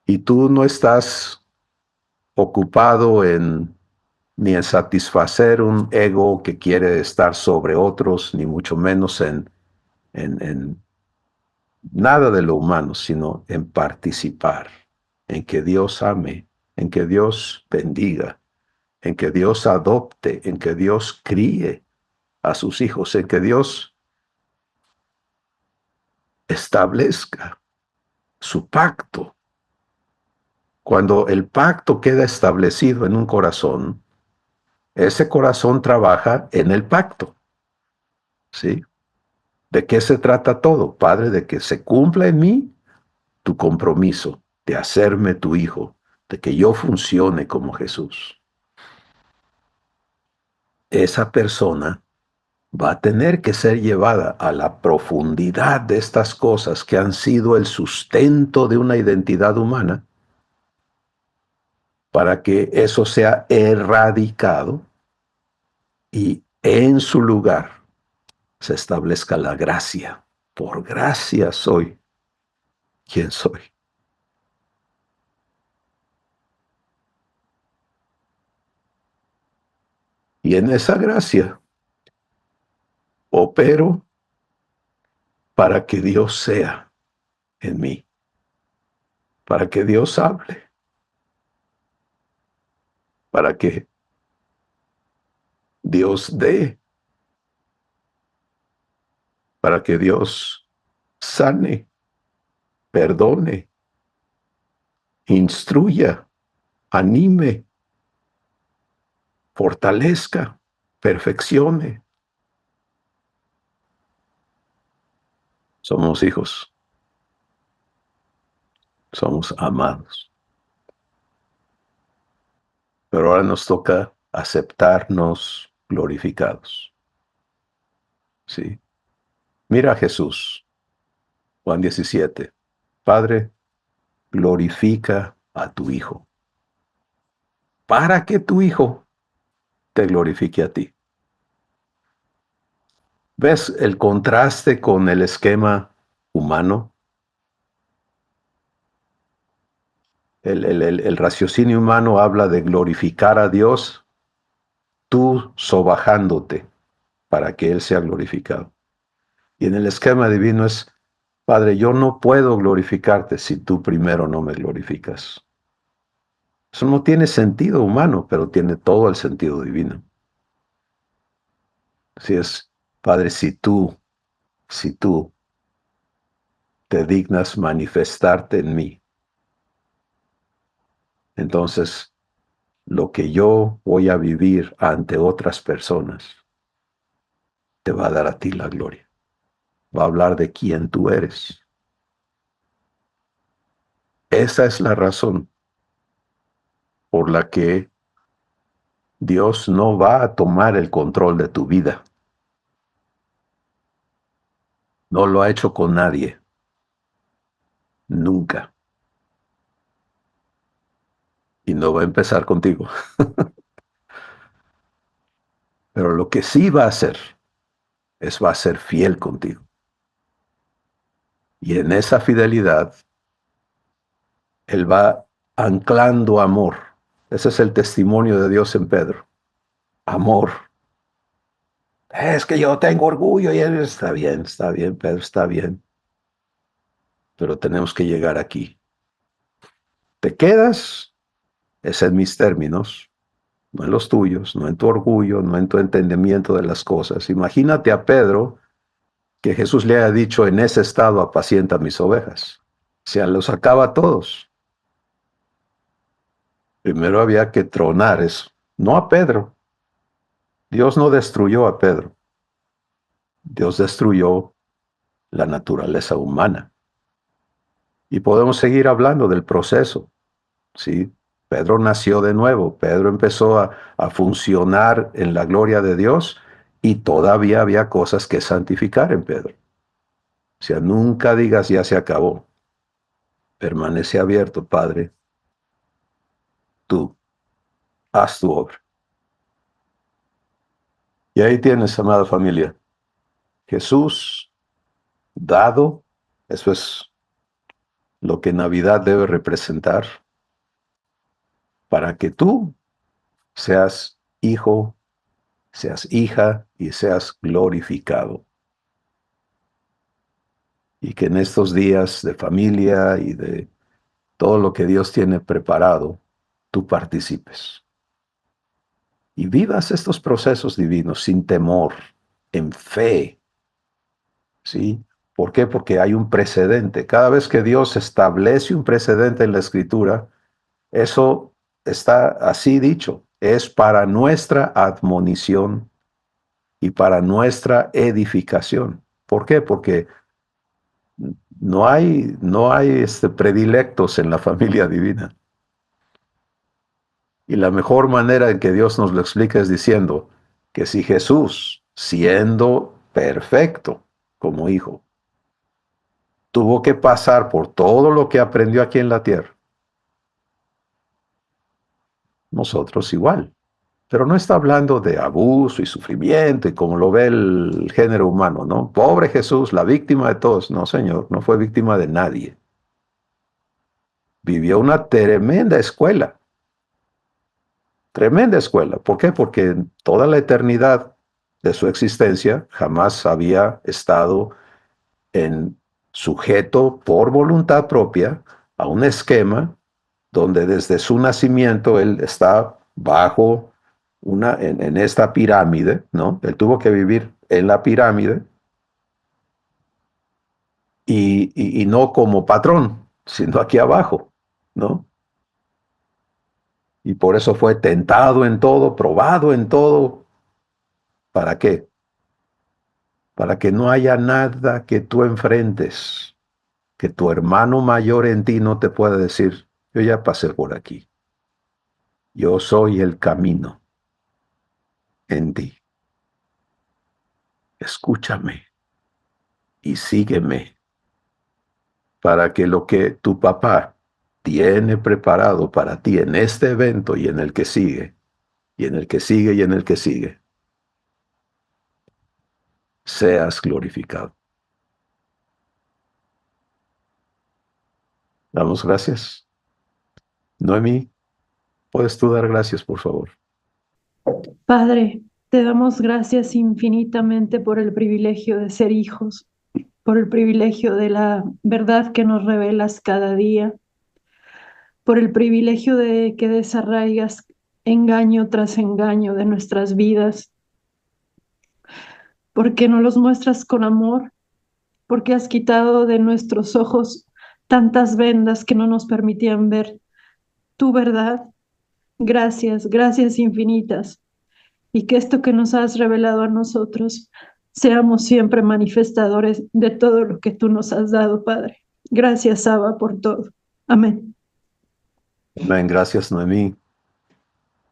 y tú no estás ocupado en ni en satisfacer un ego que quiere estar sobre otros, ni mucho menos en nada de lo humano, sino en participar, en que Dios ame, en que Dios bendiga, en que Dios adopte, en que Dios críe a sus hijos, en que Dios establezca su pacto. Cuando el pacto queda establecido en un corazón, ese corazón trabaja en el pacto, ¿sí? ¿De qué se trata todo, Padre? De que se cumpla en mí tu compromiso de hacerme tu hijo, de que yo funcione como Jesús. Esa persona va a tener que ser llevada a la profundidad de estas cosas que han sido el sustento de una identidad humana, para que eso sea erradicado y en su lugar se establezca la gracia. Por gracia soy quien soy. Y en esa gracia opero para que Dios sea en mí, para que Dios hable, para que Dios dé, para que Dios sane, perdone, instruya, anime, fortalezca, perfeccione. Somos hijos, somos amados. Pero ahora nos toca aceptarnos glorificados. ¿Sí? Mira a Jesús, Juan 17. Padre, glorifica a tu Hijo, para que tu Hijo te glorifique a ti. ¿Ves el contraste con el esquema humano? El raciocinio humano habla de glorificar a Dios, tú sobajándote para que Él sea glorificado. Y en el esquema divino es: Padre, yo no puedo glorificarte si tú primero no me glorificas. Eso no tiene sentido humano, pero tiene todo el sentido divino. Así es, Padre, si tú te dignas manifestarte en mí, entonces lo que yo voy a vivir ante otras personas te va a dar a ti la gloria. va a hablar de quién tú eres. Esa es la razón por la que Dios no va a tomar el control de tu vida. No lo ha hecho con nadie, nunca. Y no va a empezar contigo. Pero lo que sí va a hacer es va a ser fiel contigo. Y en esa fidelidad, Él va anclando amor. Ese es el testimonio de Dios en Pedro. Amor. Es que yo tengo orgullo y él está bien, Pedro, está bien. Pero tenemos que llegar aquí. Te quedas, es en mis términos, no en los tuyos, no en tu orgullo, no en tu entendimiento de las cosas. Imagínate a Pedro que Jesús le haya dicho: en ese estado apacienta mis ovejas. O sea, los acaba a todos. Primero había que tronar eso, no a Pedro. Dios no destruyó a Pedro, Dios destruyó la naturaleza humana. Y podemos seguir hablando del proceso, ¿sí? Pedro nació de nuevo, Pedro empezó a funcionar en la gloria de Dios y todavía había cosas que santificar en Pedro. O sea, nunca digas ya se acabó. Permanece abierto, Padre. Tú, haz tu obra. Y ahí tienes, amada familia, Jesús dado, eso es lo que Navidad debe representar, para que tú seas hijo, seas hija y seas glorificado. Y que en estos días de familia y de todo lo que Dios tiene preparado, tú participes. Y vivas estos procesos divinos sin temor, en fe, ¿sí? ¿Por qué? Porque hay un precedente. Cada vez que Dios establece un precedente en la Escritura, eso está así dicho, es para nuestra admonición y para nuestra edificación. ¿Por qué? Porque no hay predilectos en la familia divina. Y la mejor manera en que Dios nos lo explica es diciendo que si Jesús, siendo perfecto como hijo, tuvo que pasar por todo lo que aprendió aquí en la tierra, nosotros igual. Pero no está hablando de abuso y sufrimiento y como lo ve el género humano, ¿no? Pobre Jesús, la víctima de todos. No, Señor, no fue víctima de nadie. Vivió una tremenda escuela. Tremenda escuela. ¿Por qué? Porque en toda la eternidad de su existencia jamás había estado en sujeto por voluntad propia a un esquema donde desde su nacimiento él está bajo en esta pirámide, ¿no? Él tuvo que vivir en la pirámide y no como patrón, sino aquí abajo, ¿no? Y por eso fue tentado en todo, probado en todo. ¿Para qué? Para que no haya nada que tú enfrentes, que tu hermano mayor en ti no te pueda decir: yo ya pasé por aquí, yo soy el camino en ti, escúchame y sígueme, para que lo que tu papá tiene preparado para ti en este evento y en el que sigue, y en el que sigue, y en el que sigue, seas glorificado. Damos gracias. Noemí, ¿puedes tú dar gracias, por favor? Padre, te damos gracias infinitamente por el privilegio de ser hijos, por el privilegio de la verdad que nos revelas cada día, por el privilegio de que desarraigas engaño tras engaño de nuestras vidas, porque nos los muestras con amor, porque has quitado de nuestros ojos tantas vendas que no nos permitían ver tu verdad. Gracias, gracias infinitas. Y que esto que nos has revelado a nosotros seamos siempre manifestadores de todo lo que tú nos has dado, Padre. Gracias, Abba, por todo. Amén. Amén. Gracias, Noemí.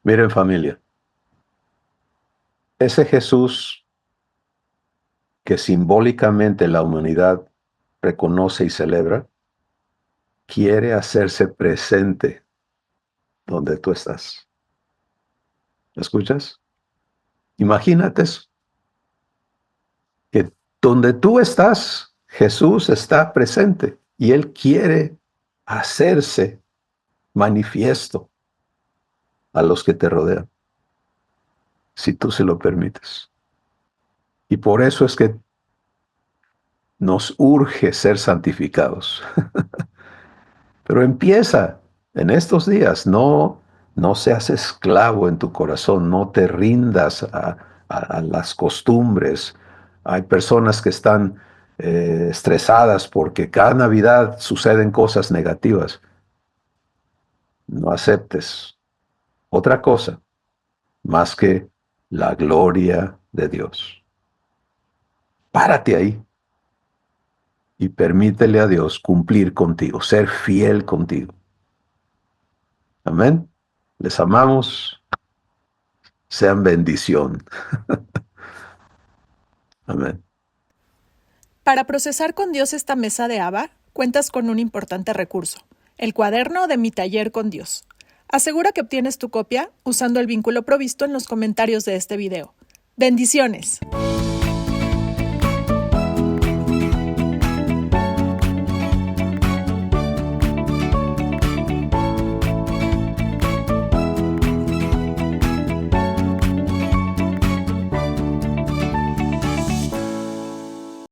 Miren, familia, ese Jesús que simbólicamente la humanidad reconoce y celebra, quiere hacerse presente donde tú estás. ¿Me escuchas? Imagínate eso, que donde tú estás, Jesús está presente y Él quiere hacerse manifiesto a los que te rodean, si tú se lo permites. Y por eso es que nos urge ser santificados. Pero empieza en estos días, no seas esclavo en tu corazón, no te rindas a las costumbres. Hay personas que están estresadas porque cada Navidad suceden cosas negativas. No aceptes otra cosa más que la gloria de Dios. Párate ahí y permítele a Dios cumplir contigo, ser fiel contigo. Amén. Les amamos. Sean bendición. Amén. Para procesar con Dios esta mesa de Abba, cuentas con un importante recurso, el cuaderno de Mi Taller con Dios. Asegura que obtienes tu copia usando el vínculo provisto en los comentarios de este video. ¡Bendiciones!